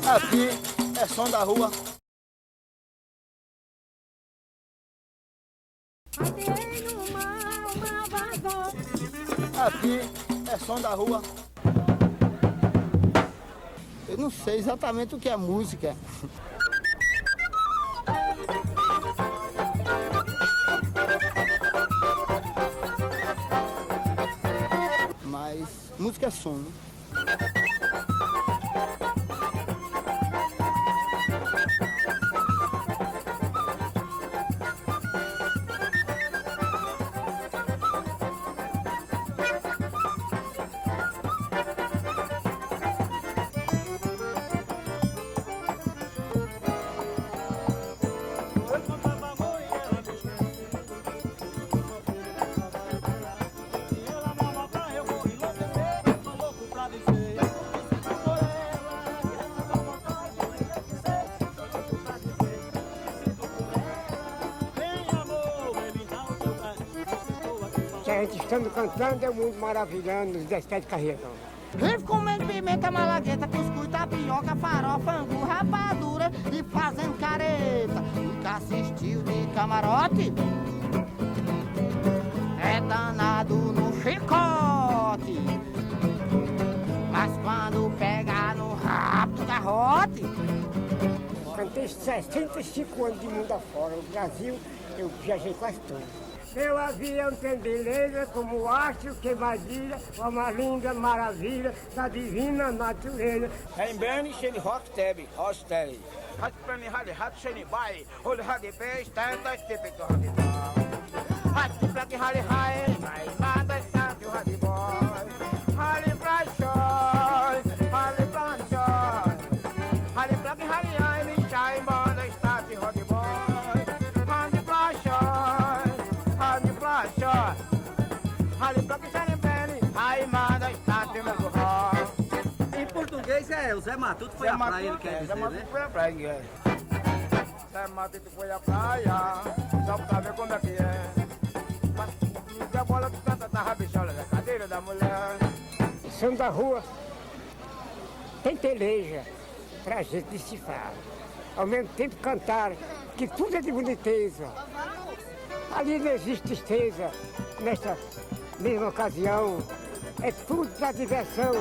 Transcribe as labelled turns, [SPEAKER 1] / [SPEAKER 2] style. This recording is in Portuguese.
[SPEAKER 1] Aqui é som da rua. Aqui é som da rua. Eu não sei exatamente o que é música. Mas música é som, né?
[SPEAKER 2] A gente estando cantando é o mundo maravilhando nos 17 carreiras.
[SPEAKER 3] Vive comendo pimenta, malagueta, cuscuz, tapioca, farofa, angu, rapadura e fazendo careta. Nunca assistiu de camarote? É danado no chicote. Mas quando pega no rabo do garrote.
[SPEAKER 2] Cantei 65 anos de mundo afora. O Brasil, eu viajei quase todo. Meu avião tem beleza, como o astro que vadia, uma linda maravilha da divina natureza.
[SPEAKER 1] Hembeni sheni hostel, hostel. Hatpeni hali hat sheni bai, hol hadi peixe, tenta estipito hadi bai. Hatplaki hali hai, mai manda estapio hadi boy. Hali prashoi, hali planchoi. Hali plaki hali hai, mi shai manda estapio hadi boy. Hali prashoi, hali plachoi. Hali plaki sheni beni, hai manda estapio meu burro.
[SPEAKER 4] Em português é o Zé Matuto foi à praia, ele quer dizer,
[SPEAKER 1] Zé Matuto
[SPEAKER 4] né?
[SPEAKER 1] foi à praia, Zé Matuto foi à praia, só pra ver como é que é. Mas a bola que canta da rabichola da cadeira da mulher.
[SPEAKER 2] Som da rua tem peleja pra gente decifrar. Ao mesmo tempo cantar, que tudo é de boniteza. Ali não existe tristeza, nesta mesma ocasião. É tudo da diversão.